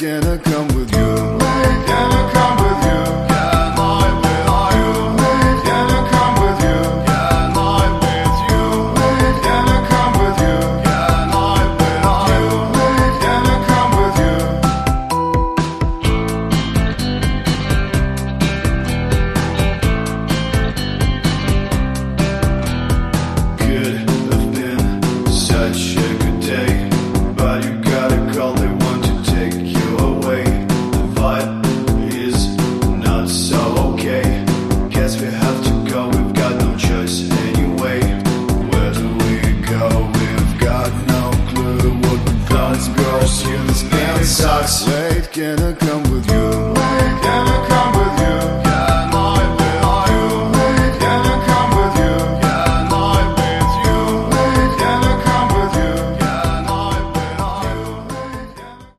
Can I come with you? Can I come with you? Can I with you? Can I come with you? Can I with you? Can I come with you? Can I with you? Can I come with you? Could have been such a good day, but you got a call, they want to take you away. The vibe is not so okay. Guess we have to go, we've got no choice anyway. Where do we go? We've got no clue what we thought. Girls, you this man sucks. Wait, can I come